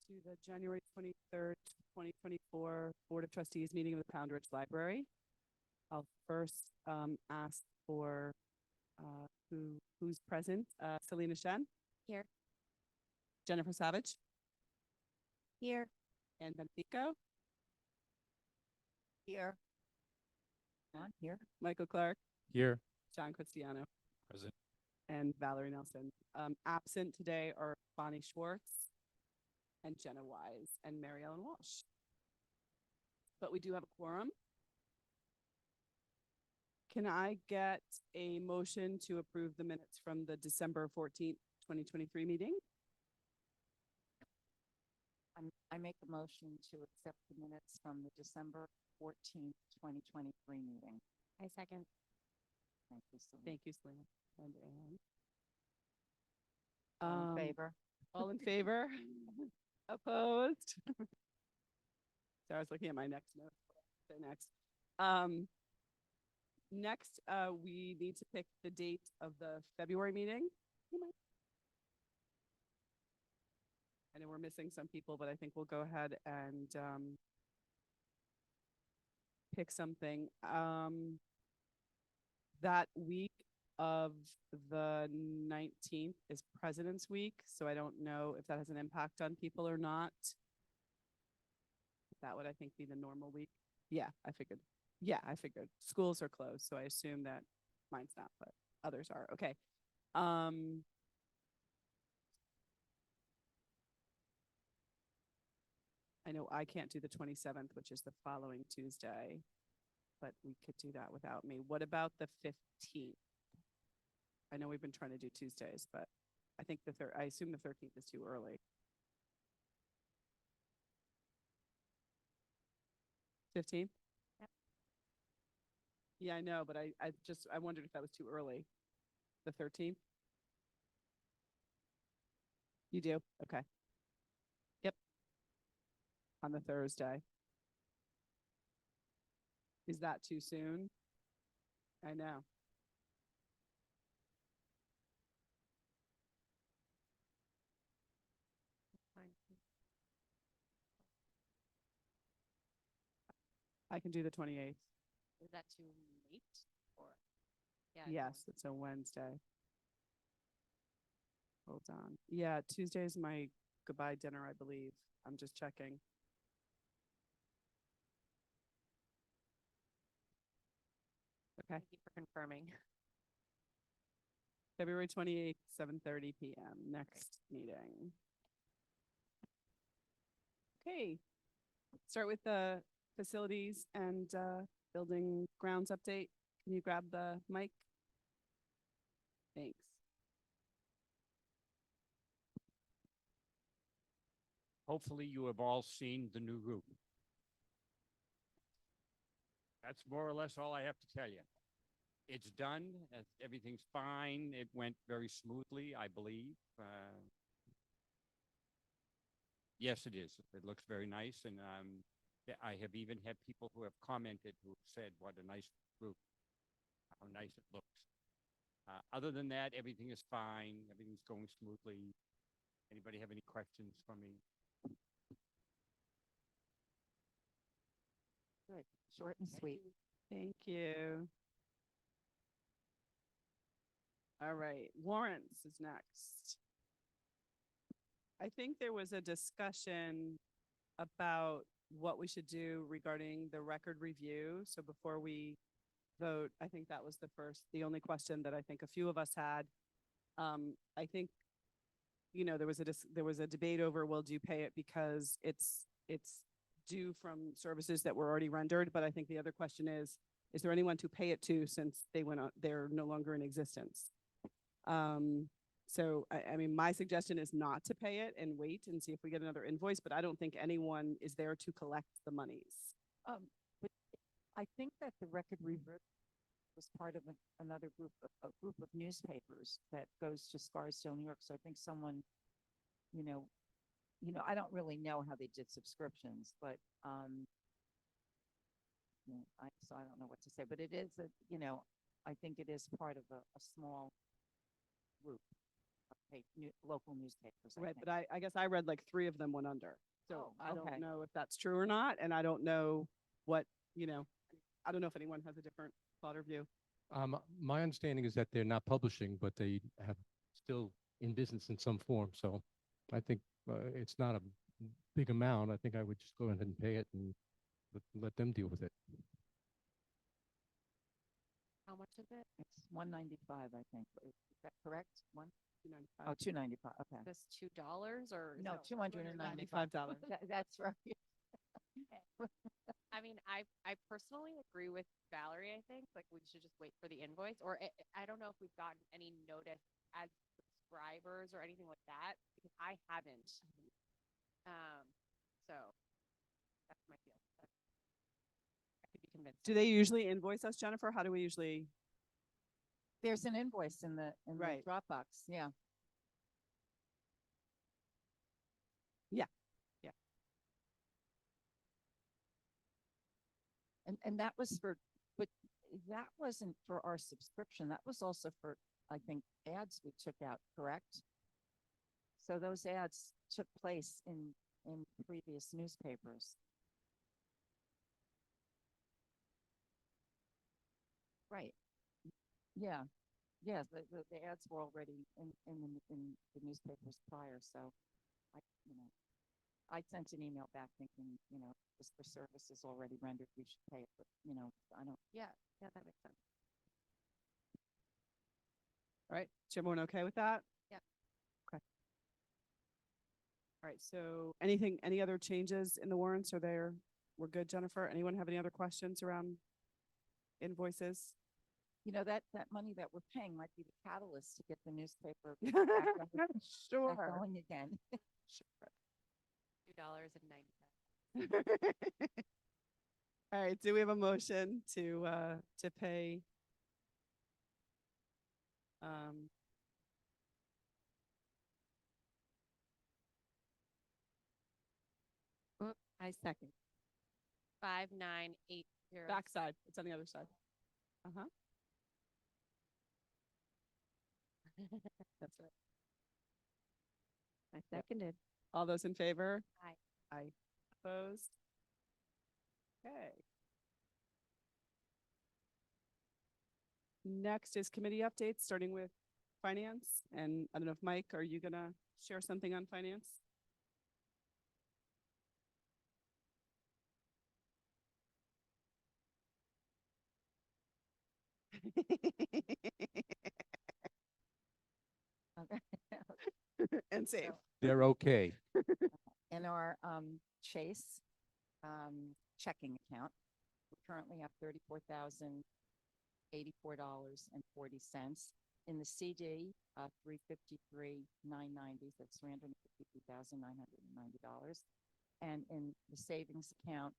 to the January 23rd, 2024 Board of Trustees meeting of the Pound Ridge Library. I'll first ask for who's present. Selena Shen. Here. Jennifer Savage. Here. And Benfico. Here. On here. Michael Clark. Here. John Cristiano. Present. And Valerie Nelson. Absent today are Bonnie Schwartz and Jenna Wise and Mary Ellen Walsh. But we do have a quorum. Can I get a motion to approve the minutes from the December 14th, 2023 meeting? I make a motion to accept the minutes from the December 14th, 2023 meeting. I second. Thank you, Selena. Thank you, Selena. And Anne. All in favor? All in favor? Opposed? So I was looking at my next note. Say next. Next, we need to pick the date of the February meeting. I know we're missing some people, but I think we'll go ahead and pick something. That week of the 19th is President's Week, so I don't know if that has an impact on people or not. That would, I think, be the normal week. Yeah, I figured. Yeah, I figured. Schools are closed, so I assume that mine's not, but others are. Okay. I know I can't do the 27th, which is the following Tuesday, but we could do that without me. What about the 15th? I know we've been trying to do Tuesdays, but I think I assume the 13th is too early. 15th? Yep. Yeah, I know, but I wondered if that was too early. The 13th? You do? Okay. Yep. On the Thursday. Is that too soon? I know. Fine. I can do the 28th. Is that too late? Or yeah. Yes, it's a Wednesday. Hold on. Yeah, Tuesday is my goodbye dinner, I believe. I'm just checking. Okay. Thank you for confirming. February 28th, 7:30 p.m. Next meeting. Okay. Start with the facilities and building grounds update. Can you grab the mic? Thanks. Hopefully you have all seen the new roof. That's more or less all I have to tell you. It's done. Everything's fine. It went very smoothly, I believe. Yes, it is. It looks very nice. And I have even had people who have commented who have said what a nice roof, how nice it looks. Other than that, everything is fine. Everything's going smoothly. Anybody have any questions for me? Good. Short and sweet. Thank you. All right, warrants is next. I think there was a discussion about what we should do regarding the record review. So before we vote, I think that was the only question that I think a few of us had. I think, there was a debate over, well, do you pay it because it's due from services that were already rendered? But I think the other question is there anyone to pay it to since they're no longer in existence? So I mean, my suggestion is not to pay it and wait and see if we get another invoice, but I don't think anyone is there to collect the monies. But I think that the record review was part of another group of newspapers that goes to Scarsdale, New York. So I think someone, I don't really know how they did subscriptions, but so I don't know what to say. But it is I think it is part of a small group of local newspapers, I Right, think. but I guess I read like three of them went under. So Oh, I okay. don't know if that's true or not, and I don't know what, you know, I don't know if anyone has a different thought or view. My understanding is that they're not publishing, but they have still in business in some form. So I think it's not a big amount. I think I would just go ahead and pay it and let them deal with it. How much is it? It's 195, I think. Is that correct? One? 295. Oh, 295. Okay. This $2 or? No, 295. $95. That's right. I mean, I personally agree with Valerie. I think like we should just wait for the invoice, or I don't know if we've gotten any notice as subscribers or anything like that because I haven't. So that's my feel. I could be convinced. Do they usually invoice us, Jennifer? How do we usually? There's an invoice in the Right. Dropbox. Yeah. And that was but that wasn't for our subscription. That was also for, I think, ads we took out, correct? So those ads took place in previous newspapers. Right. Yeah. Yeah, the ads were already in the newspapers prior, so I sent an email back thinking, this for services already rendered, we should pay it, but, I don't. Yeah, that makes sense. All right, is everyone okay with that? Yep. Okay. All right, so any other changes in the warrants? We're good, Jennifer? Anyone have any other questions around invoices? That money that we're paying might be the catalyst to get the newspaper back Sure. going again. $2.90. All right, do we have a motion to pay? I second. 5980. Backside, it's on the other side. Uh-huh, that's right. I seconded. All those in favor? Aye. Aye. Opposed? Okay. Next is committee updates, starting with finance. And I don't know if Mike, are you gonna share something on finance? And safe. They're okay. In our Chase checking account, we currently have $34,084.40. In the CD, 353,990. That's $352,990. And in the savings account,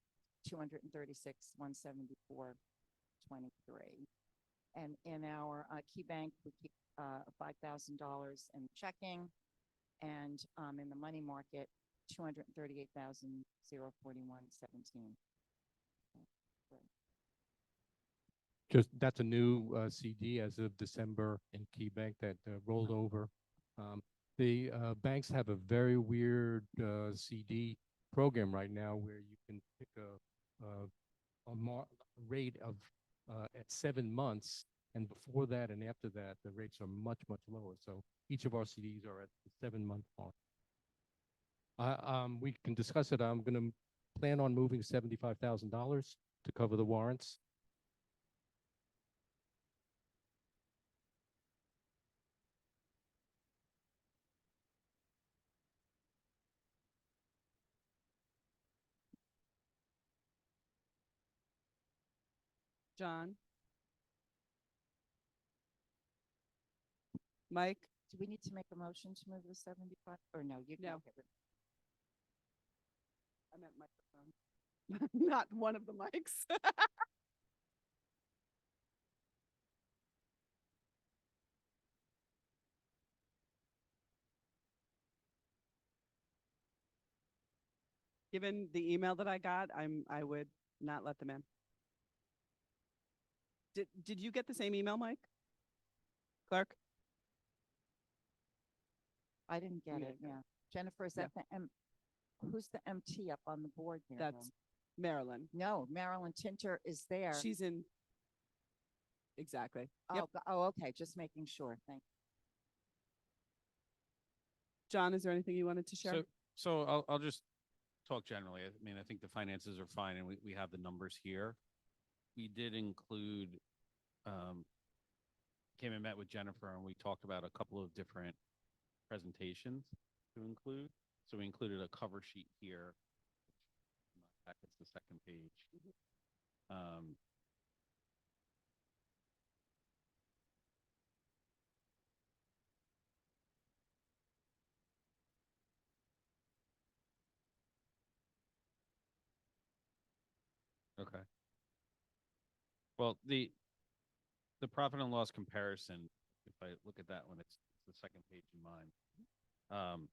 236,174.23. And in our key bank, we keep $5,000 in checking, and in the money market, 238,041.17. That's a new CD as of December in Key Bank that rolled over. The banks have a very weird CD program right now where you can pick a rate of at 7 months, and before that and after that, the rates are much, much lower. So each of our CDs are at the 7-month mark. We can discuss it. I'm going to plan on moving $75,000 to cover the warrants. John? Mike? Do we need to make a motion to move the 75? Or no, you No. don't get rid I meant microphone. Not one of the mics. Given the email that I got, I would not let them in. Did you get the same email, Mike? Clark? I didn't get Yeah, it, yeah. Jennifer, is Yeah. that who's the MT up on the board there? That's though? Marilyn. No, Marilyn Tinter is there. She's in. Exactly. Yep. Oh, okay, just making sure, thank. John, is there anything you wanted to share? So I'll just talk generally. I mean, I think the finances are fine and we have the numbers here. We did include, came and met with Jennifer and we talked about a couple of different presentations to include. So we included a cover sheet here. Back, it's the second page. Um, okay. Well, the profit and loss comparison, if I look at that one, it's the second page in mine.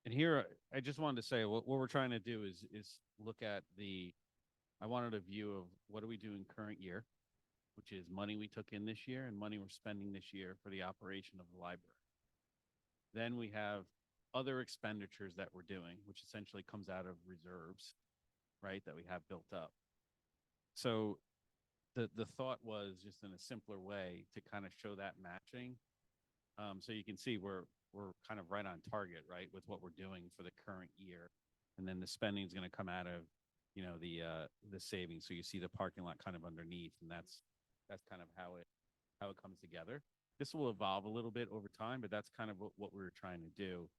And here, I just wanted to say what we're trying to do is look at I wanted a view of what do we do in current year, which is money we took in this year and money we're spending this year for the operation of the library. Then we have other expenditures that we're doing, which essentially comes out of reserves, right, that we have built up. So the thought was just in a simpler way to kind of show that matching. So you can see we're kind of right on target, right, with what we're doing for the current year. And then the spending is going to come out of, the savings. So you see the parking lot kind of underneath, and that's kind of how it comes together. This will evolve a little bit over time, but that's kind of what we were trying to do.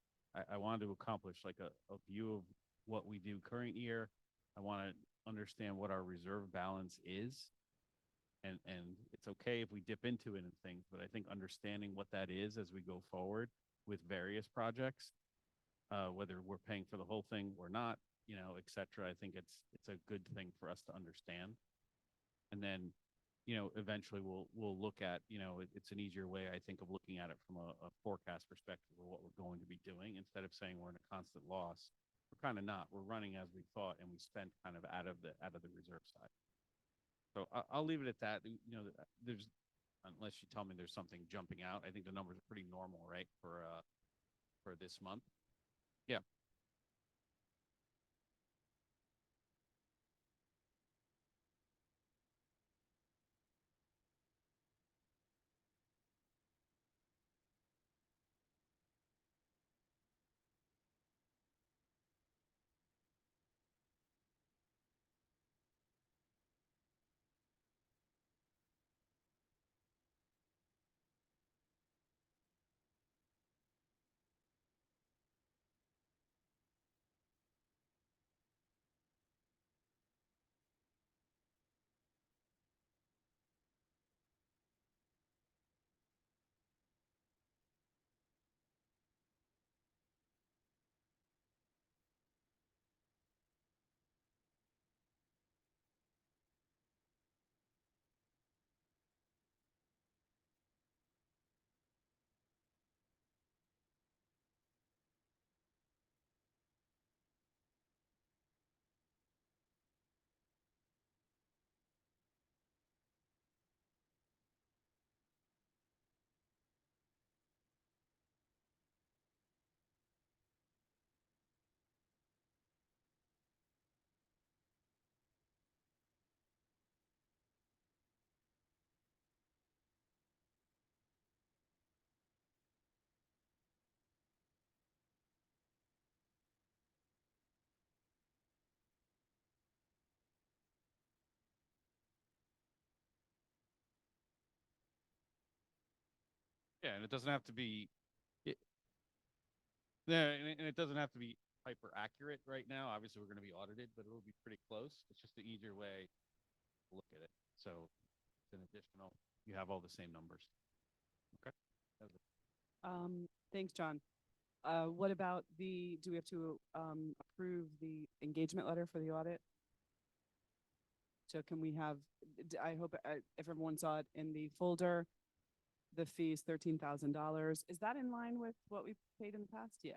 I wanted to accomplish like a view of what we do current year. I want to understand what our reserve balance is. And it's okay if we dip into it and things, but I think understanding what that is as we go forward with various projects, whether we're paying for the whole thing or not, et cetera, I think it's a good thing for us to understand. And then, eventually we'll look at, it's an easier way, I think, of looking at it from a forecast perspective of what we're going to be doing instead of saying we're in a constant loss. We're kind of not. We're running as we thought, and we spent kind of out of the reserve side. So I'll leave it at that. There's, unless you tell me there's something jumping out, I think the numbers are pretty normal, right, for this month. Yeah. Yeah, and it doesn't have to be. Yeah, and it doesn't have to be hyper accurate right now. Obviously, we're going to be audited, but it'll be pretty close. It's just an easier way to look at it. So it's an additional. You have all the same numbers. Okay. Thanks, John. What about do we have to approve the engagement letter for the audit? So can we have, I hope if everyone saw it in the folder, the fee is $13,000. Is that in line with what we've paid in the past? Yeah.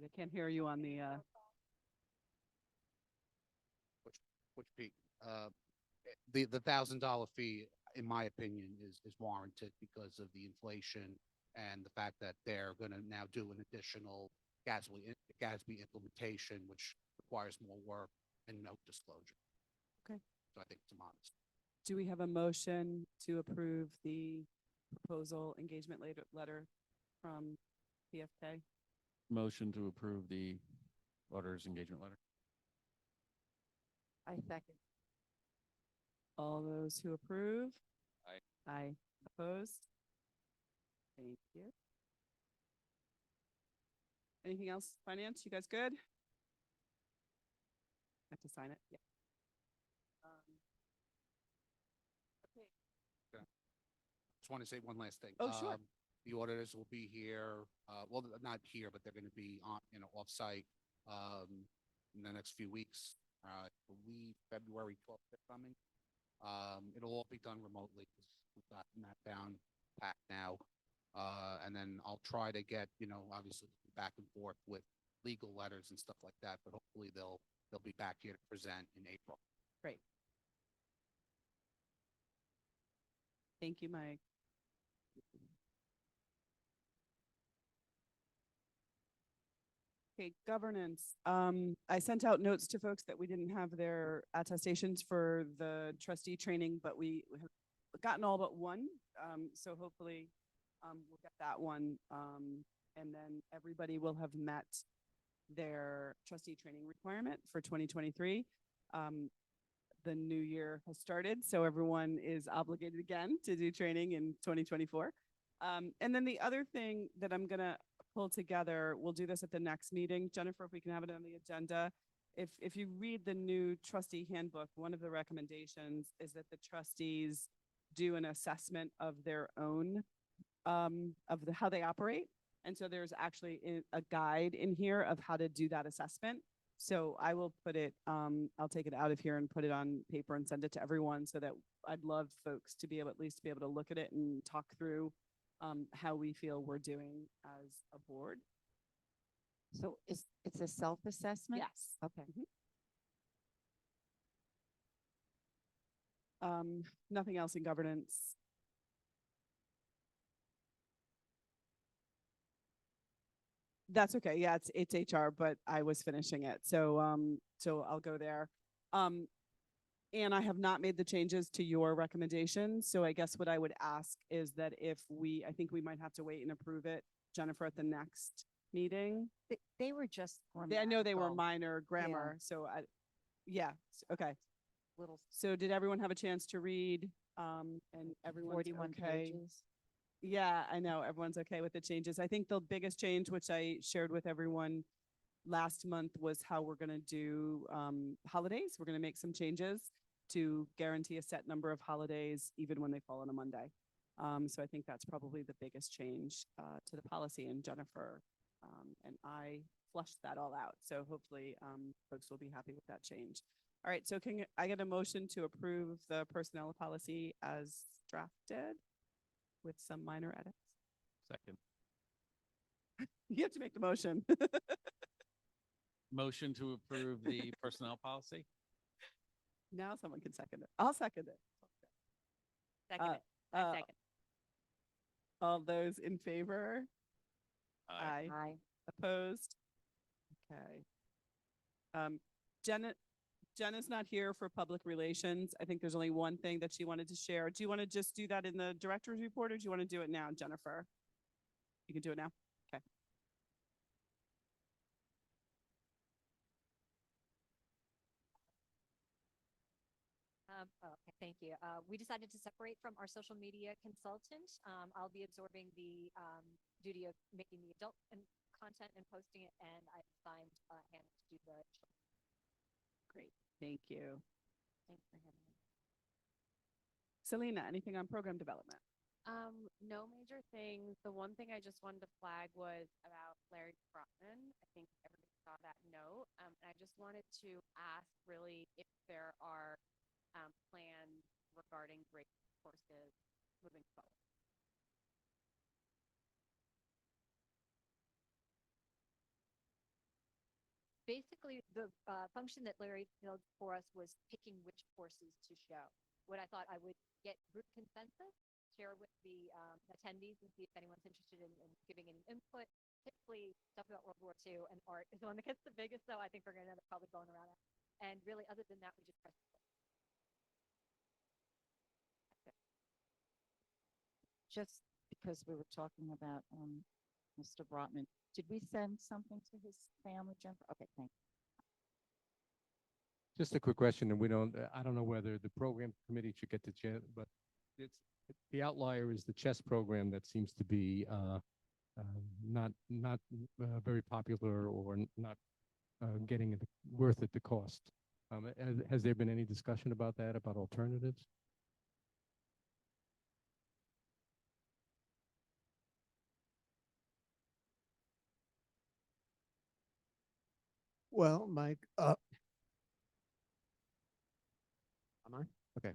Right, I can't hear you on the, Which Pete, the $1,000 fee, in my opinion, is warranted because of the inflation and the fact that they're gonna now do an additional Gatsby implementation, which requires more work and no disclosure. Okay. So I think it's modest. do we have a motion to approve the proposal engagement letter from PFK? Motion to approve the auditor's engagement letter. I second. All those who approve? Aye. Aye. Opposed? Thank you. Anything else? Finance, you guys good? Have to sign it, yeah. Okay. Just want to say one last thing. Oh, sure. The auditors will be here, well, not here, but they're gonna be on, off-site, in the next few weeks. I believe February 12th they're coming. It'll all be done remotely because we've got that down packed now. And then I'll try to get, obviously back and forth with legal letters and stuff like that, but hopefully they'll be back here to present in April. Great. Thank you, Mike. Okay, governance. I sent out notes to folks that we didn't have their attestations for the trustee training, but we have gotten all but one. So hopefully, we'll get that one. And then everybody will have met their trustee training requirement for 2023. The new year has started, so everyone is obligated again to do training in 2024. And then the other thing that I'm gonna pull together, we'll do this at the next meeting. Jennifer, if we can have it on the agenda. If you read the new trustee handbook, one of the recommendations is that the trustees do an assessment of their own, how they operate. And so there's actually a guide in here of how to do that assessment. So I will put it, I'll take it out of here and put it on paper and send it to everyone so that I'd love folks to be able, at least to be able to look at it and talk through how we feel we're doing as a board. So it's a self-assessment? Yes. Okay. Nothing else in governance. That's okay. Yeah, it's HR, but I was finishing it. So so I'll go there. And I have not made the changes to your recommendations. So I guess what I would ask is that I think we might have to wait and approve it, Jennifer, at the next meeting. They were just. I know they were grammatical, minor grammar, so okay. Little So did everyone have a chance to read? And everyone's 41 okay? pages. Yeah, I know everyone's okay with the changes. I think the biggest change, which I shared with everyone last month, was how we're going to do holidays. We're going to make some changes to guarantee a set number of holidays, even when they fall on a Monday. So I think that's probably the biggest change to the policy. And Jennifer and I flushed that all out. So hopefully folks will be happy with that change. All right, so can I get a motion to approve the personnel policy as drafted with some minor edits? Second. You have to make the motion. Motion to approve the personnel policy. Now someone can second it. I'll second it. Second it. I Uh, second. all those in favor? Aye. Aye. Opposed? Okay. Jenna's not here for public relations. I think there's only one thing that she wanted to share. Do you want to just do that in the director's report, or do you want to do it now, Jennifer? You can do it now. Okay. Okay, thank you. We decided to separate from our social media consultant. I'll be absorbing the duty of making the adult content and posting it, and I assigned Hannah to do the. Great. Thank you. Thanks for having me. Selena, anything on program development? No major things. The one thing I just wanted to flag was about Larry Trotman. I think everybody saw that note. And I just wanted to ask really if there are plans regarding break courses moving forward. Um, basically the function that Larry filled for us was picking which courses to show. What I thought I would get group consensus, share with the attendees and see if anyone's interested in giving any input. Typically, stuff about World War II and art is the one that gets the biggest, so I think we're going to end up probably going around that. And really, other than that, we just press. Just because we were talking about, Mr. Brotman, did we send something to his family, Jennifer? Okay, thank you. Just a quick question, and we don't, I don't know whether the program committee should get to but it's, the outlier is the chess program that seems to be, not very popular or not getting it worth it the cost. Has there been any discussion about that, about alternatives? Well, Mike, am I? Okay.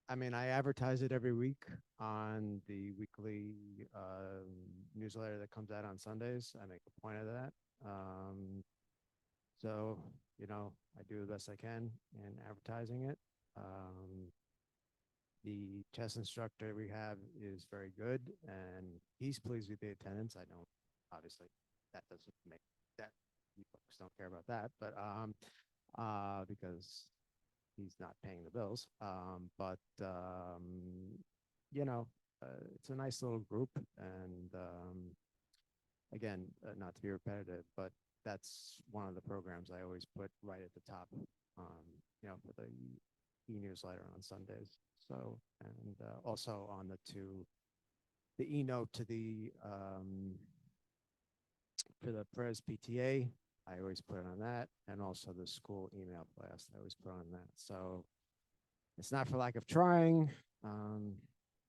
I mean, I advertise it every week on the weekly newsletter that comes out on Sundays. I make a point of that. So, you know, I do the best I can in advertising it. The chess instructor we have is very good and he's pleased with the attendance. I don't, obviously, that doesn't make that, you folks don't care about that, but because he's not paying the bills. You know, it's a nice little group and again, not to be repetitive, but that's one of the programs I always put right at the top, you know, for the e-newsletter on Sundays. So, and also on the e-note to the, for the Perez PTA, I always put it on that, and also the school email blast, I always put on that. So it's not for lack of trying.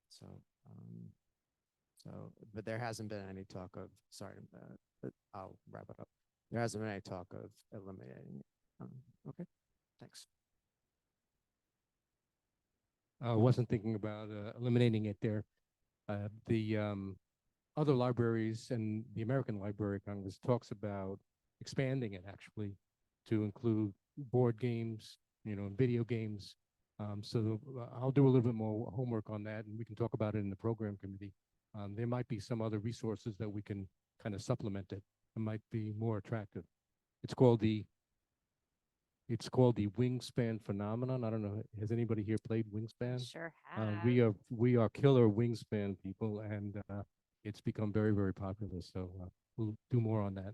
So, but there hasn't been any talk of, sorry, but I'll wrap it up. There hasn't been any talk of eliminating it. Okay, thanks. I wasn't thinking about eliminating it there. The other libraries and the American Library of Congress talks about expanding it actually to include board games, you know, video games. So I'll do a little bit more homework on that and we can talk about it in the program committee. There might be some other resources that we can kind of supplement it. It might be more attractive. It's called the wingspan phenomenon. I don't know. Has anybody here played Wingspan? Sure We are killer Wingspan people, and it's become very, very popular. So we'll do more on that.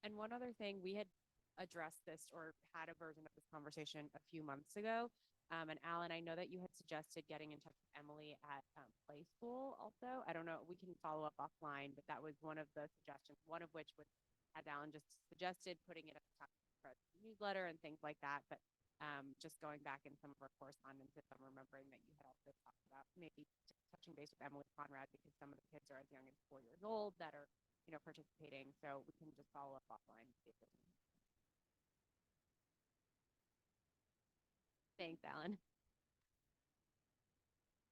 And one other thing, we had addressed this or had a version of this conversation a few months ago. And Alan, I know that you had suggested getting in touch with Emily at Play School also. I don't know, we can follow up offline, but that was one of the suggestions, one of which was, as Alan just suggested, putting it at the top of the newsletter and things like that. But just going back in some of our correspondence, if I'm remembering that you had also talked about maybe touching base with Emily Conrad because some of the kids are as young as 4 years old that are, you know, participating. So we can just follow up offline. Thanks, Alan.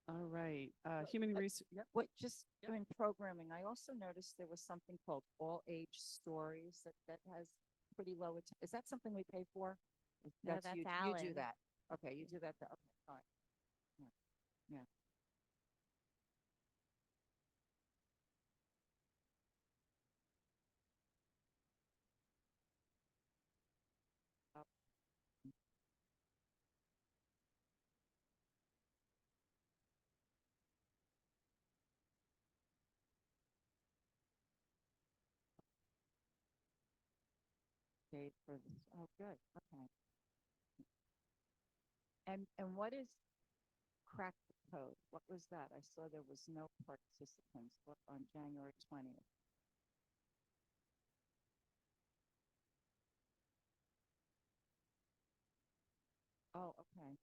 All right, human resource. Yep. Wait, just doing programming, I also noticed there was something called All Age Stories that has pretty low, is that something we pay for? No, that's you do Alan. that. Okay, you do that. Okay, all right. Yeah. Yeah. Paid for this. Oh, good. Okay. And what is crack the code? What was that? I saw there was no participants on January 20th. Oh, okay.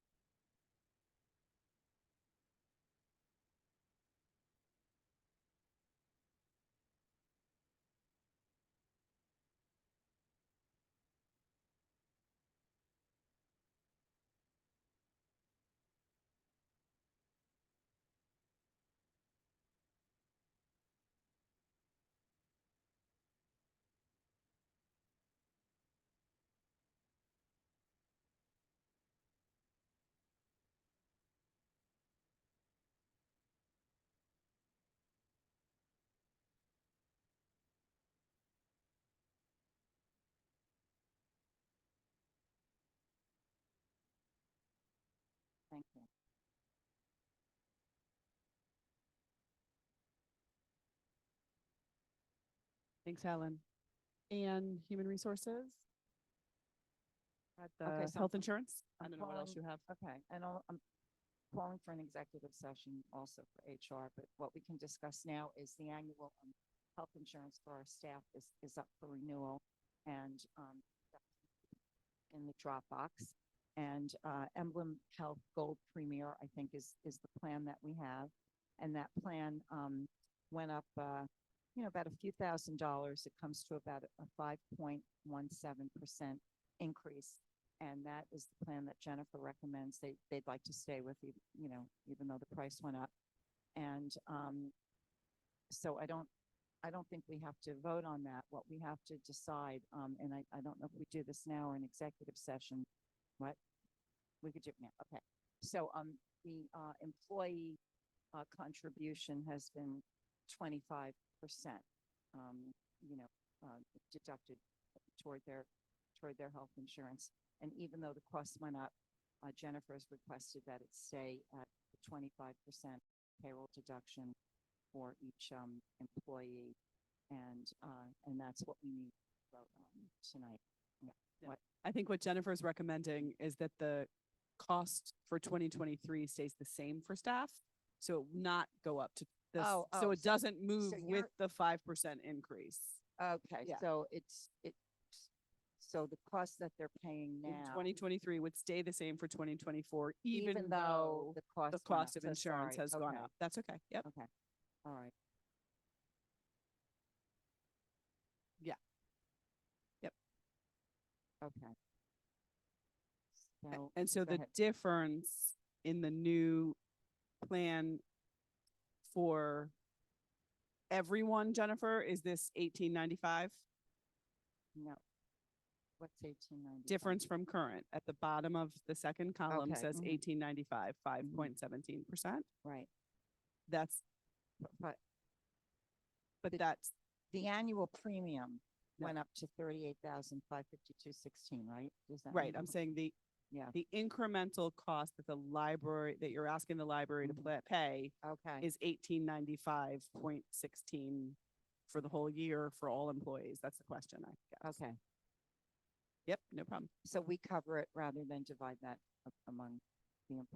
Thank you. Thanks, Helen. And human resources? At Okay, the so health I'm- insurance? I I'm don't know what else you calling- have. Okay, and I'm calling for an executive session also for HR, but what we can discuss now is the annual health insurance for our staff is up for renewal and in the Dropbox. And Emblem Health Gold Premier, I think, is the plan that we have. And that plan went up, about a few $1,000s. It comes to about a 5.17% increase. And that is the plan that Jennifer recommends. They'd like to stay with, even though the price went up. And so I don't think we have to vote on that. What we have to decide, and I don't know if we do this now or in executive session. What? We could do it now. Okay. So the employee contribution has been 25%, deducted toward their health insurance. And even though the costs went up, Jennifer has requested that it stay at 25% payroll deduction for each employee, and that's what we need to vote on tonight. Yeah. What? I think what Jennifer's recommending is that the cost for 2023 stays the same for staff. So it not go up to this, Oh, so oh, it doesn't move so with you're- the 5% increase. Okay, Yeah. so so the cost that they're paying In now, 2023 would stay the same for 2024, even even though though the cost the went up. cost of So insurance sorry. has gone Okay, up. That's okay. Yep. Okay, all right. Yeah. Yep. Okay. A- So, And so go the ahead. difference in the new plan for everyone, Jennifer, is this 1895? No. What's 1890? Difference from current. At the bottom of the second column Okay, says mhm. 1895, 5.17%. Right, That's, but but The- that's, the annual premium No. went up to 38,552.16, right? Does that right. mean- I'm saying Yeah, the incremental cost that that you're asking the library to Mhm. pay okay, is 1895.16 for the whole year for all employees. That's the question, I guess. okay. Yep, no problem. So we cover it rather than divide that among the,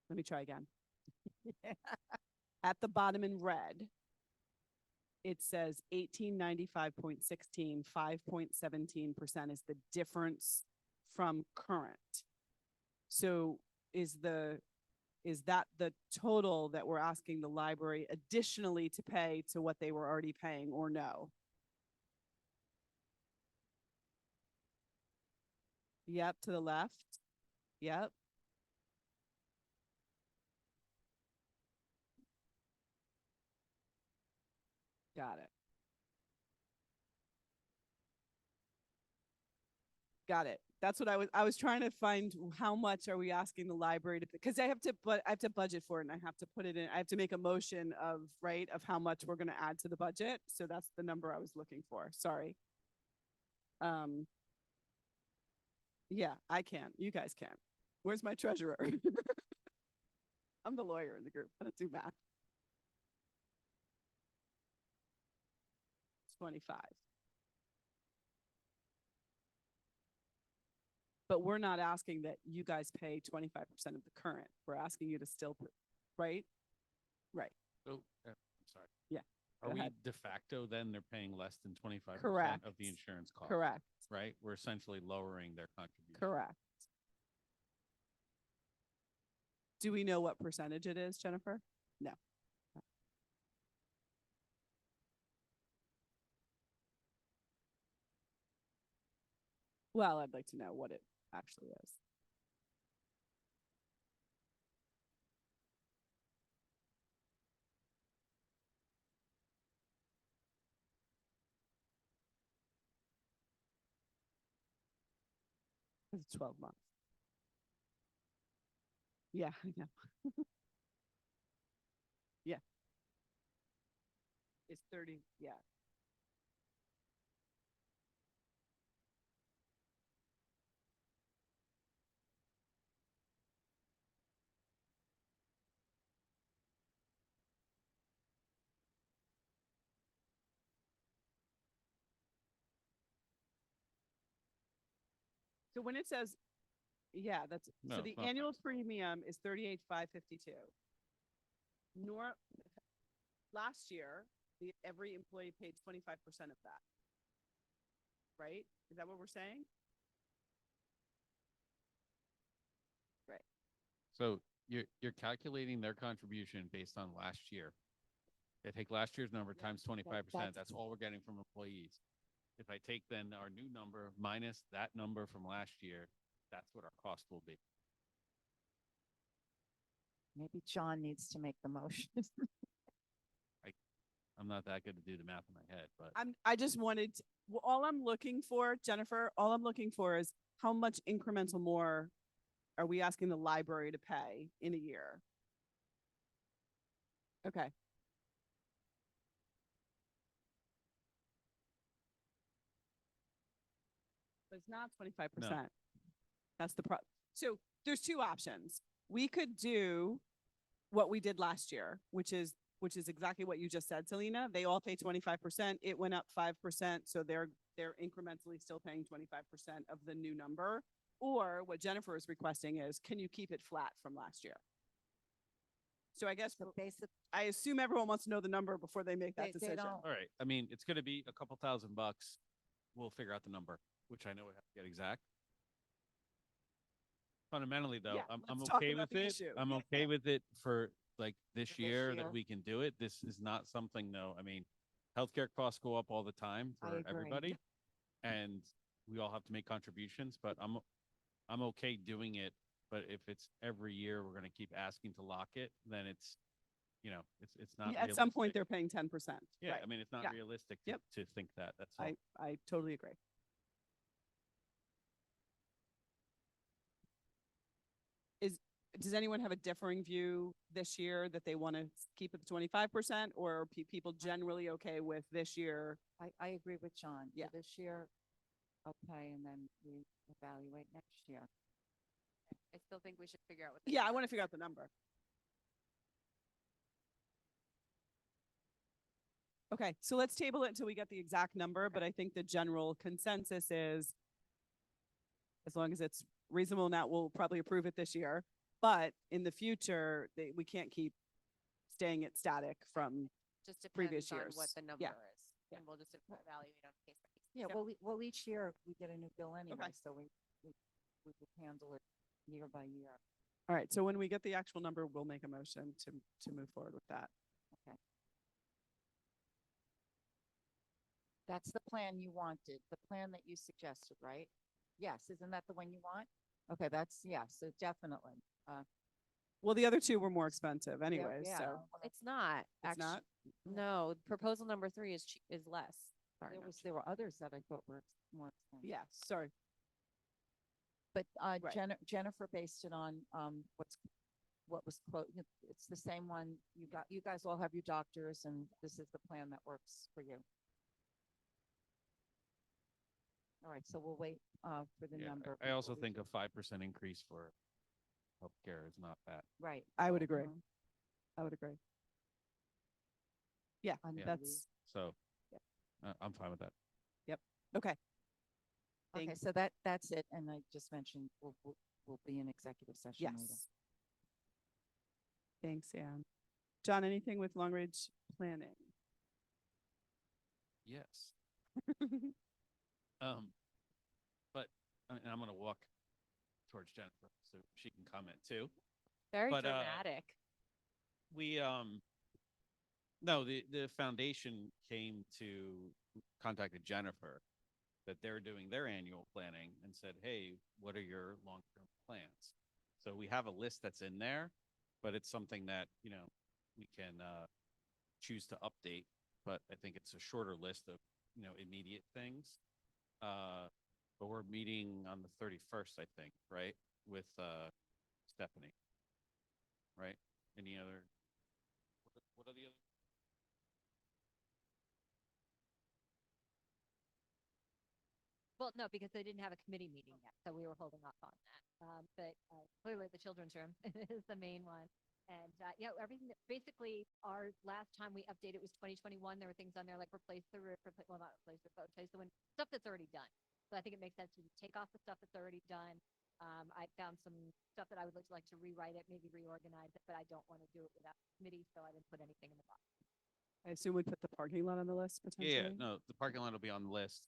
Let me try again. At the bottom in red, it says 1895.16, 5.17% is the difference from current. So is that the total that we're asking the library additionally to pay to what they were already paying, or no? Yep, to the left. Yep. Got it. Got it. That's what I was trying to find, how much are we asking the library to, because I have to budget for it, and I have to put it in, I have to make a motion of how much we're gonna add to the budget. So that's the number I was looking for. Sorry. Yeah, I can. You guys can. Where's my treasurer? I'm the lawyer in the group. I don't do math. 25. But we're not asking that you guys pay 25% of the current. We're asking you to still, right? Right. So, I'm sorry. Yeah, Are go we ahead. de facto then they're paying less than 25% Correct. of the insurance cost? Correct. Right? We're essentially lowering their contribution. Correct. Do we know what percentage it is, Jennifer? No. Well, I'd like to know what it actually is. It's 12 months. Yeah, I know. Yeah. It's 30, yeah. So when it says, yeah, that's, No, so it's the not annual nice. premium is 38,552. Last year, every employee paid 25% of that. Right? Is that what we're saying? So you're calculating their contribution based on last year. They take last year's number times 25%. that's- That's all we're getting from employees. If I take then our new number minus that number from last year, that's what our cost will be. Maybe John needs to make the motion. I'm not that good to do the math in my head, but I just wanted, all I'm looking for, Jennifer, all I'm looking for is how much incremental more are we asking the library to pay in a year? Okay. But it's not 25%. That's the so there's two options. We could do what we did last year, which is exactly what you just said, Selena. They all pay 25%. It went up 5%. So they're incrementally still paying 25% of the new number. Or what Jennifer is requesting is, can you keep it flat from last year? So I guess So basically, I assume everyone wants to know the number before they make that They decision. don't- all right. I mean, it's going to be a couple $1,000. We'll figure out the number, which I know we have to get exact. Fundamentally, though, Yeah, I'm let's talk okay about with the it. issue. I'm okay with it for like this For this year year. that we can do it. This is not something, though. I mean, healthcare costs go up all the time I for agree. everybody, and we all have to make contributions. But I'm okay doing it. But if it's every year we're going to keep asking to lock it, then it's, it's not. Yeah, at some point, realistic. they're paying 10%. Yeah, Right. I mean, it's not Yeah. realistic to, Yep. to think that. That's all. I totally agree. Does anyone have a differing view this year that they want to keep it at 25%, or are people generally okay with this year? I agree with John. For Yeah. This year, okay, and then we evaluate next year. I still think we should figure out what. the Yeah, I number want to is. figure out the number. Okay, so let's table it until we get the exact number, but I think the general consensus is as long as it's reasonable now, we'll probably approve it this year. But in the future, we can't keep staying it static from, Just previous depends on what years. the number Yeah. is, and we'll just evaluate on a case by case. Yeah, Yep. well, each year we get a new bill anyway, Okay. so we would handle it year by year. all right, so when we get the actual number, we'll make a motion to move forward with that. That's the plan you wanted, the plan that you suggested, right? Yes, isn't that the one you want? Okay, yeah, so definitely. Well, the other two were more expensive anyways, yeah, so It's not, it's actually, not. no, proposal number 3 is less. Sorry, not There were others that I thought were more expensive. Yeah, sorry. But Right. Jennifer based it on what was quote. It's the same one you guys all have your doctors, and this is the plan that works for you. All right, so we'll wait for the Yeah, number. I also before we- think a 5% increase for healthcare is not bad. Right. I would agree. Mhm. I would agree. Yeah, Under that's, So Yeah. I'm fine with that. okay. Okay, Thank- so that's it, and I just mentioned we'll be in executive session later. Yes. Thanks, Anne. John, anything with long range planning? Yes. But and I'm gonna walk towards Jennifer so she can comment too. Very But, dramatic. We no, the foundation came to contacted Jennifer that they're doing their annual planning and said, hey, what are your long-term plans? So we have a list that's in there, but it's something that, we can choose to update. But I think it's a shorter list of, immediate things. But we're meeting on the 31st, I think, right? With Stephanie. Right? Any other what are the other? Well, no, because they didn't have a committee meeting yet, so we were holding off on that. But clearly the children's room is the main one. And, everything that, basically, our last time we updated was 2021. There were things on there like replace the roof, well, not replace the roof, but replace the window, stuff that's already done. So I think it makes sense to take off the stuff that's already done. I found some stuff that I would like to rewrite it, maybe reorganize it, but I don't want to do it without committee, so I didn't put anything in the box. I assume we put the parking lot on the list potentially. Yeah, no, the parking lot will be on the list.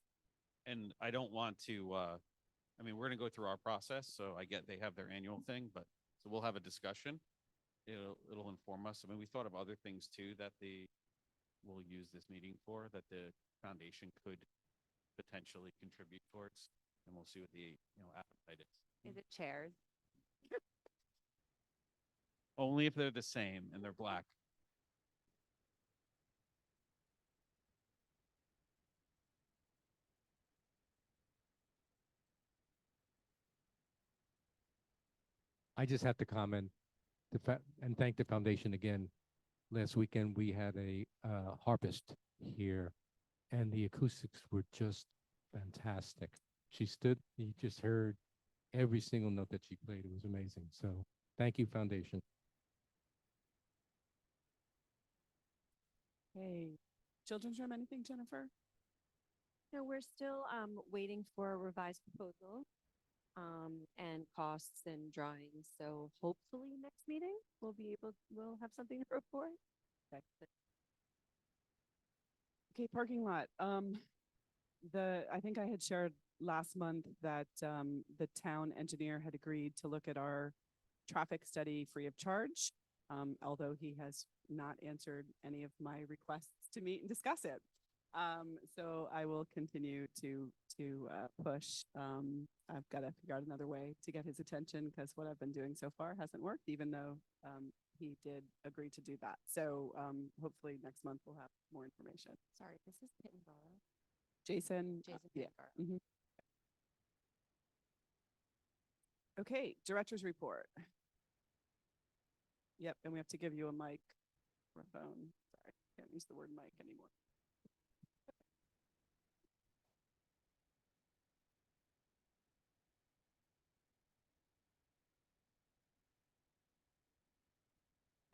And I don't want to, I mean, we're gonna go through our process, so I get they have their annual thing, but, so we'll have a discussion. It'll inform us. I mean, we thought of other things too that we'll use this meeting for, that the foundation could potentially contribute towards, and we'll see what the, appetite is. Is it chairs? Only if they're the same and they're black. I just have to comment and thank the foundation again. Last weekend, we had a harpist here, and the acoustics were just fantastic. She stood, you just heard every single note that she played. It was amazing. So thank you, foundation. Hey, children's room, anything, Jennifer? No, we're still waiting for a revised proposal and costs and drawings. So hopefully next meeting we'll have something to report. Okay, parking lot. I think I had shared last month that the town engineer had agreed to look at our traffic study free of charge. Although he has not answered any of my requests to meet and discuss it. So I will continue to push. I've got to figure out another way to get his attention because what I've been doing so far hasn't worked, even though he did agree to do that. So hopefully next month we'll have more information. Sorry, this is Pittenborough. Jason? Jason Yeah. Pittenborough. Mhm. Okay, director's report. Yep, and we have to give you a mic or a phone. Sorry, can't use the word mic anymore.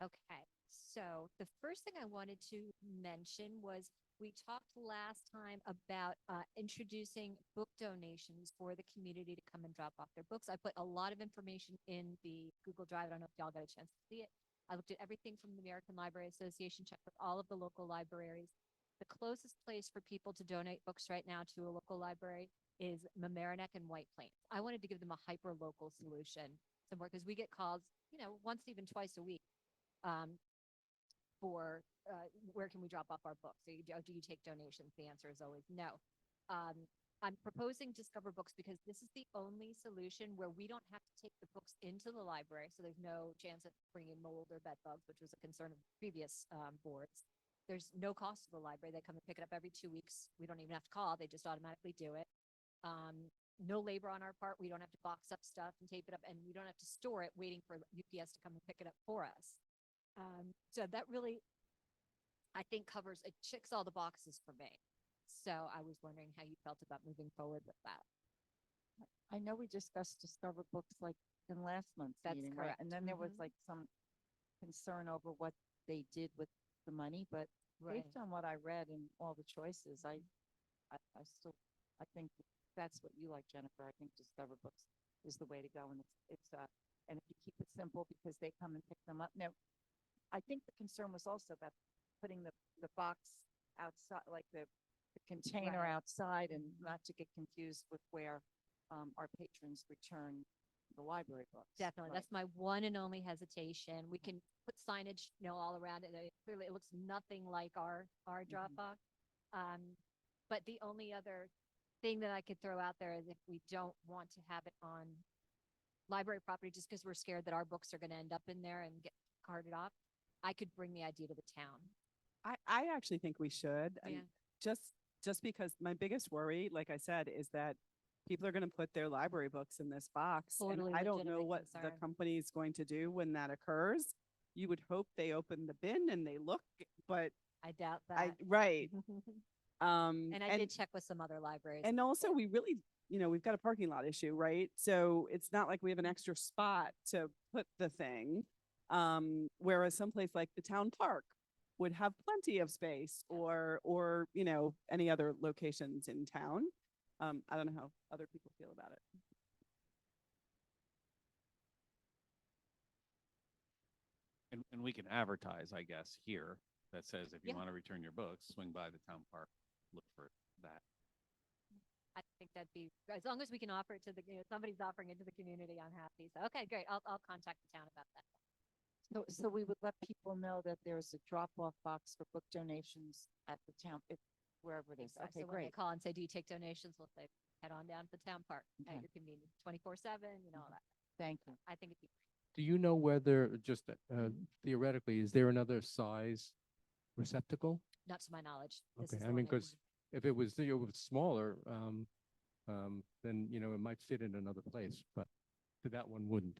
Okay, so the first thing I wanted to mention was we talked last time about introducing book donations for the community to come and drop off their books. I put a lot of information in the Google Drive. I don't know if y'all got a chance to see it. I looked at everything from the American Library Association, checked with all of the local libraries. The closest place for people to donate books right now to a local library is Mamaroneck and White Plains. I wanted to give them a hyper local solution somewhere because we get calls, once, even twice a week for where can we drop off our books? So do you take donations? The answer is always no. I'm proposing Discover Books because this is the only solution where we don't have to take the books into the library. So there's no chance of bringing mold or bed bugs, which was a concern of previous boards. There's no cost to the library. They come and pick it up every 2 weeks. We don't even have to call. They just automatically do it. No labor on our part. We don't have to box up stuff and tape it up, and we don't have to store it waiting for UPS to come and pick it up for us. So that really, I think, it checks all the boxes for me. So I was wondering how you felt about moving forward with that. I know we discussed Discover Books like in last month's That's meeting, right? correct. And then there was Mhm. like some concern over what they did with the money, but based on what I read and all the choices, I think that's what you like, Jennifer. I think Discover Books is the way to go, and and if you keep it simple because they come and pick them up. Now, I think the concern was also about putting the box outside, like the container Right. outside, and not to get confused with where our patrons return the library books. Definitely. Right. That's my one and only hesitation. We can put signage, all around it. Clearly, it looks nothing like our Dropbox. But the only other thing that I could throw out there is if we don't want to have it on library property just because we're scared that our books are going to end up in there and get carted off, I could bring the idea to the town. I actually think we should. Yeah. Just because my biggest worry, like I said, is that people are going to put their library books in this box. And Totally I don't know legitimate what the concern. company is going to do when that occurs. You would hope they open the bin and they look, but I doubt that. right. And I did check with some other libraries. And also we really, we've got a parking lot issue, right? So it's not like we have an extra spot to put the thing. Whereas someplace like the town park would have plenty of space or, you know, any other locations in town. I don't know how other people feel about it. And we can advertise, I guess, here that says if you Yeah. want to return your books, swing by the town park, look for that. I think that'd be, as long as we can offer it to the, somebody's offering it to the community, I'm happy. So, okay, great. I'll contact the town about that. So we would let people know that there's a drop-off box for book donations at the town, wherever it is. Exactly. Okay, So when they great. call and say, do you take donations? We'll say, head on down to the town park Okay. at your convenience, 24/7, all that. Thank you. I think it'd be Do you know whether, just theoretically, is there another size receptacle? not to my knowledge. This Okay, is I the mean, one they because if it was, you know, smaller, then, you know, it might fit in another place, but that one wouldn't.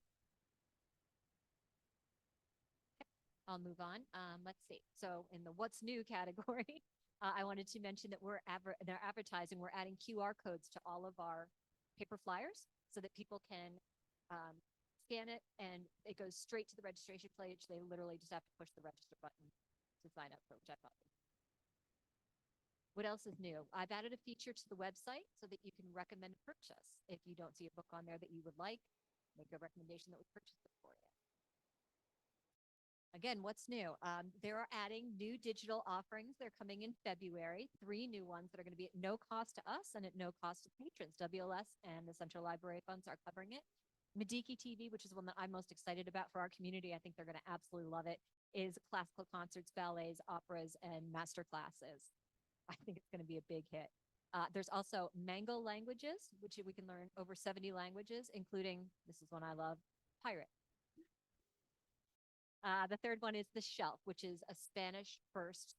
I'll move on. Let's see. So in the what's new category, I wanted to mention that they're advertising, we're adding QR codes to all of our paper flyers so that people can scan it and it goes straight to the registration page. They literally just have to push the register button to sign up for, which I thought. What else is new? I've added a feature to the website so that you can recommend a purchase. If you don't see a book on there that you would like, make a recommendation that we purchase it for you. Again, what's new? They are adding new digital offerings. They're coming in February, 3 new ones that are going to be at no cost to us and at no cost to patrons. WLS and the Central Library Funds are covering it. Mediki TV, which is one that I'm most excited about for our community, I think they're going to absolutely love it, is classical concerts, ballets, operas, and master classes. I think it's going to be a big hit. There's also Mango Languages, which we can learn over 70 languages, including, this is one I love, Pirate. The third one is The Shelf, which is a Spanish first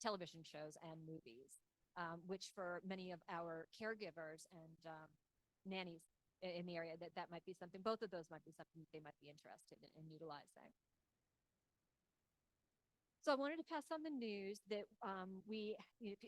television shows and movies, which for many of our caregivers and nannies in the area, that might be something, both of those might be something that they might be interested in utilizing. So I wanted to pass on the news that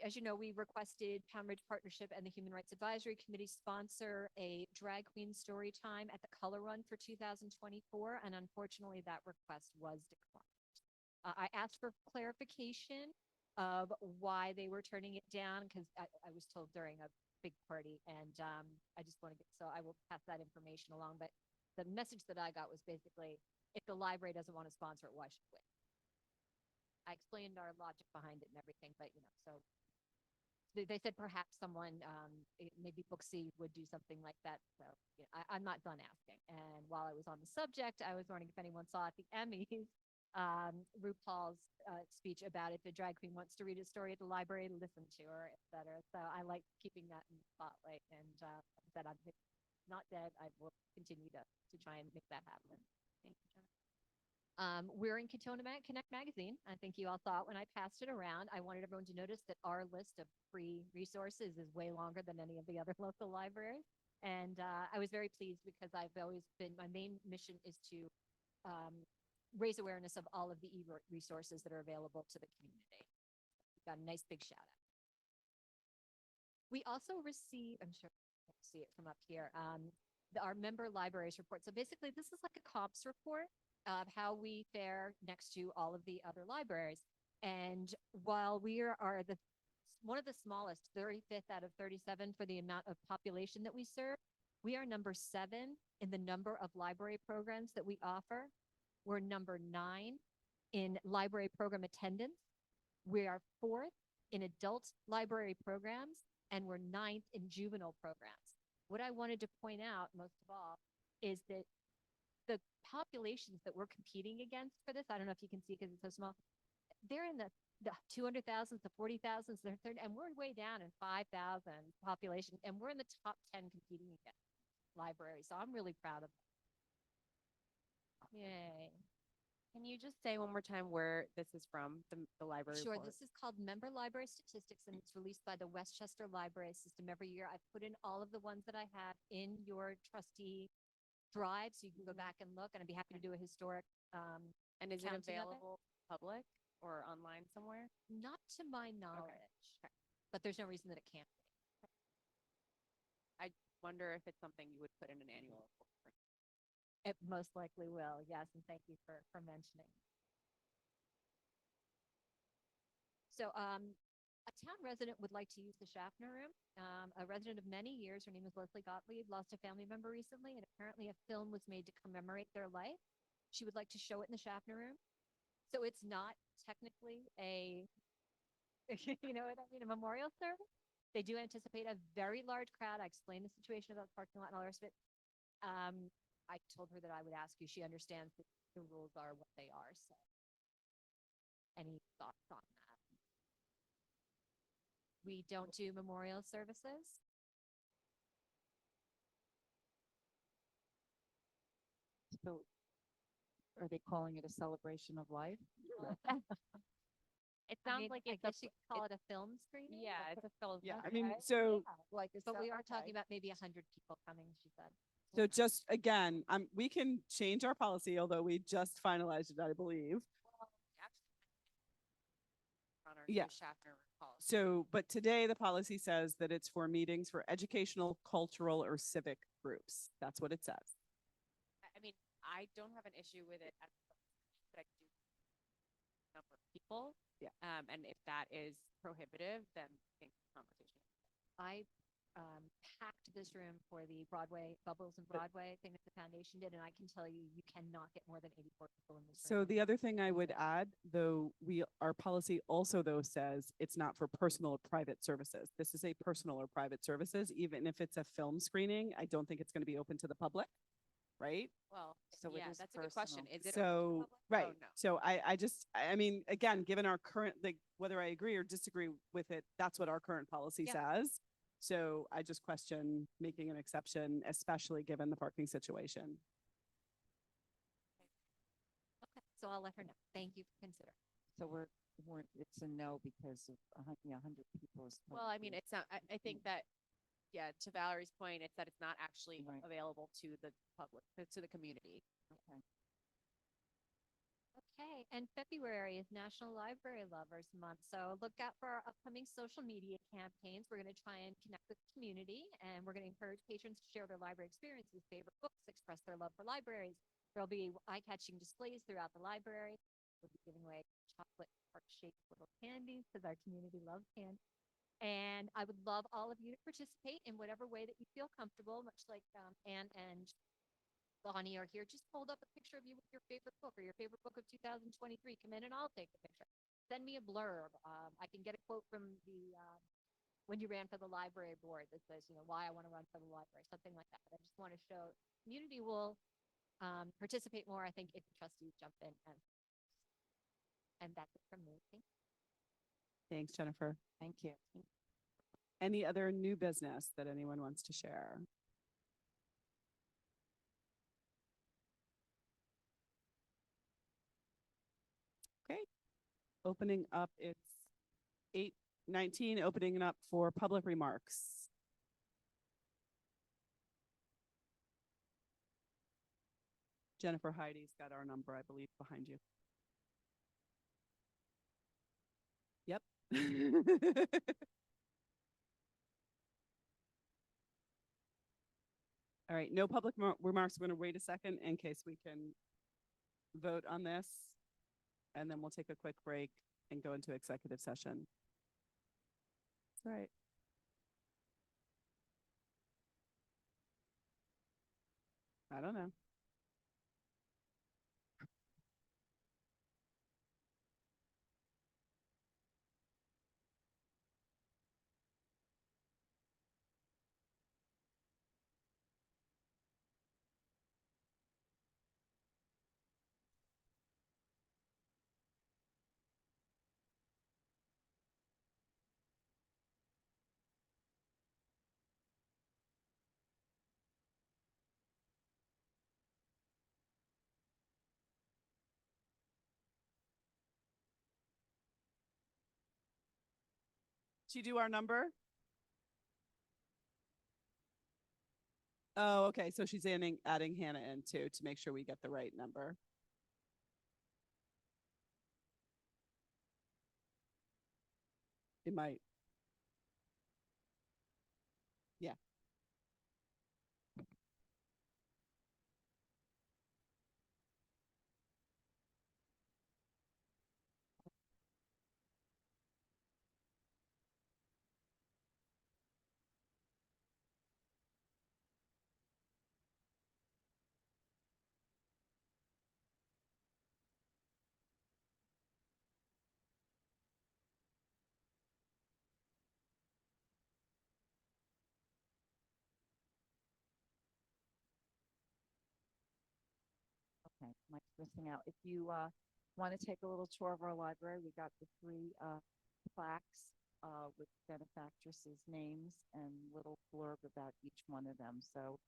as you know, we requested Pound Ridge Partnership and the Human Rights Advisory Committee sponsor a drag queen story time at the Color Run for 2024, and unfortunately that request was declined. I asked for clarification of why they were turning it down because I was told during a big party, and I just want to so I will pass that information along. But the message that I got was basically, if the library doesn't want to sponsor it, why should we? I explained our logic behind it and everything, but so they said perhaps someone, maybe Booksy would do something like that. So I'm not done asking. And while I was on the subject, I was wondering if anyone saw at the Emmys, RuPaul's speech about if a drag queen wants to read a story at the library, listen to her, etc. So I like keeping that in the spotlight. And like I said, I'm not dead. I will continue to try and make that happen. Thank you, Jennifer. We're in Connect magazine. I think you all thought when I passed it around, I wanted everyone to notice that our list of free resources is way longer than any of the other local libraries. And I was very pleased because I've always been, my main mission is to raise awareness of all of the resources that are available to the community. We've got a nice big shout out. We also receive, I'm sure you can see it from up here, our member libraries report. So basically this is like a comps report of how we fare next to all of the other libraries. And while we are one of the smallest, 35th out of 37 for the amount of population that we serve, we are number 7 in the number of library programs that we offer. We're number 9 in library program attendance. We are 4th in adult library programs, and we're 9th in juvenile programs. What I wanted to point out most of all is that the populations that we're competing against for this, I don't know if you can see because it's so small, they're in the 200,000s to 40,000s, and we're way down in 5,000 population, and we're in the top 10 competing against libraries. So I'm really proud of that. Yay. Can you just say one more time where this is from, the library Sure, report? this is called Member Library Statistics, and it's released by the Westchester Library System every year. I put in all of the ones that I have in your trustee drive, so you can go back and look, and I'd be happy to do a historic And is it counting of it. available public or online somewhere? Not to my knowledge, but there's no reason that it can't be. I wonder if it's something you would put in an annual report. It most likely will, yes, and thank you for mentioning. So, a town resident would like to use the Schaffner Room. A resident of many years, her name is Leslie Gottlieb, lost a family member recently, and apparently a film was made to commemorate their life. She would like to show it in the Schaffner Room. So it's not technically a, you know what I mean, a memorial service. They do anticipate a very large crowd. I explained the situation about the parking lot and all the rest of it. I told her that I would ask you. She understands that the rules are what they are, so. Any thoughts on that? We don't do memorial services. So are they calling it a celebration of life? It I sounds mean, like I it's guess you could call it a film screening. yeah, it's a film. Yeah, I mean, Okay, so, yeah, Like, but we are talking about maybe 100 people coming, she said. so just again, we can change our policy, although we just finalized it, I believe. On our Yeah. new Schaffner policy. So, but today the policy says that it's for meetings for educational, cultural, or civic groups. That's what it says. I mean, I don't have an issue with it as but I do number of people. Yeah. And if that is prohibitive, then I think the conversation. I packed this room for the Broadway, Bubbles and Broadway thing that the foundation did, and I can tell you, you cannot get more than 84 people in this So room. the other thing I would add, though, our policy also though says it's not for personal or private services. This is a personal or private services, even if it's a film screening, I don't think it's going to be open to the public, right? Well, So it yeah, is that's a good question. personal. Is it? open to the So, public? right, Oh, no. so I mean, again, given our current, like, whether I agree or disagree with it, that's what our current policy Yeah. says. So I just question making an exception, especially given the parking situation. Okay, so I'll let her know. Thank you for considering. So it's a no because of 100 people is. Well, I mean, it's not, I think that, yeah, to Valerie's point, it's that it's not actually Right. available to the public, to the community. Okay. Okay, and February is National Library Lovers Month, so look out for our upcoming social media campaigns. We're going to try and connect with the community, and we're going to encourage patrons to share their library experiences, favorite books, express their love for libraries. There'll be eye-catching displays throughout the library. We'll be giving away chocolate heart-shaped little candies because our community loves candy. And I would love all of you to participate in whatever way that you feel comfortable, much like Anne and Bonnie are here. Just hold up a picture of you with your favorite book or your favorite book of 2023. Come in and I'll take the picture. Send me a blurb. I can get a quote from the when you ran for the library board that says, you know, why I want to run for the library, something like that. But I just want to show community will participate more, I think, if the trustees jump in. And that's it from me. Thank you. Thanks, Jennifer. Thank you. Any other new business that anyone wants to share? Okay, opening up, it's 8:19, opening it up for public remarks. Jennifer Heidi's got our number, I believe, behind you. Yep. All right, no public remarks. We're going to wait a second in case we can vote on this. And then we'll take a quick break and go into executive session. That's right. I don't know. Did you do our number? Oh, okay. So she's adding Hannah in too to make sure we get the right number. It might. Yeah. Okay, Mike's missing out. If you, want to take a little tour of our library, we got the three, plaques, with benefactresses' names and little blurb about each one of them. So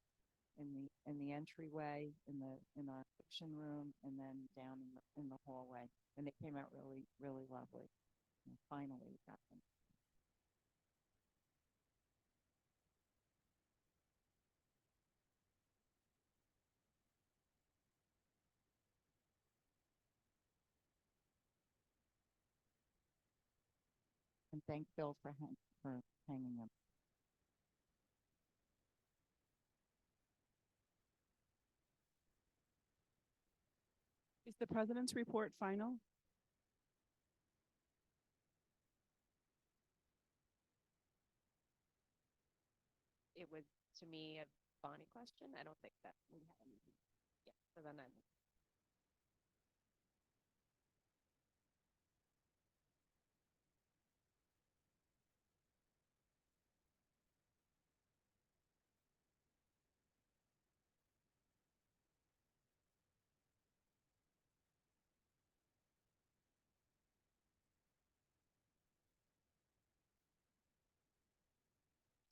in the entryway, in our fiction room, and then down in the hallway. And they came out really, really lovely. And finally, we got them. And thank Bill for hanging them. Is the president's report final? It was, to me, a Bonnie question. I don't think that we had anything. Yeah, so then I'm.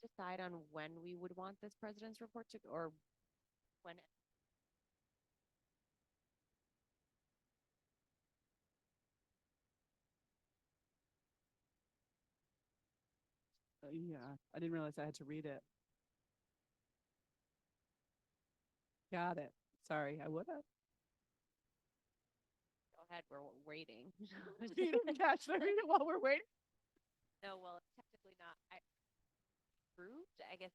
Decide on when we would want this president's report to, or when. Yeah, I didn't realize I had to read it. Got it. Sorry, I would have. Go ahead, we're waiting. You didn't catch the read it while we're waiting. No, well, it's technically not, approved. I guess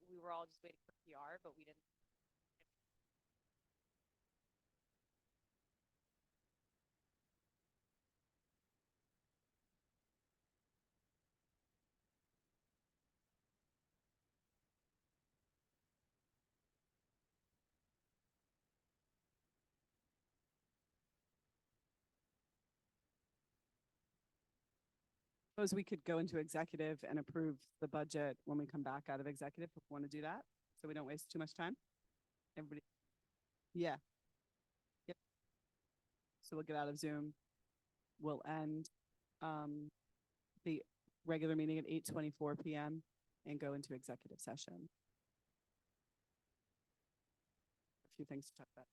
we were all just waiting for PR, but we didn't. Suppose we could go into executive and approve the budget when we come back out of executive, if we want to do that, so we don't waste too much time. Everybody, yeah. Yep. So we'll get out of Zoom. We'll end the regular meeting at 8:24 PM and go into executive session. A few things to talk about.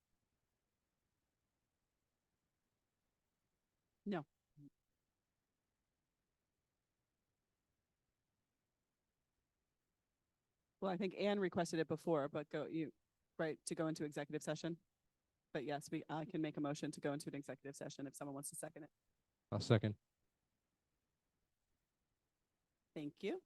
No. Well, I think Anne requested it before, but right, to go into executive session. But yes, I can make a motion to go into an executive session if someone wants to second it. I'll second. Thank you.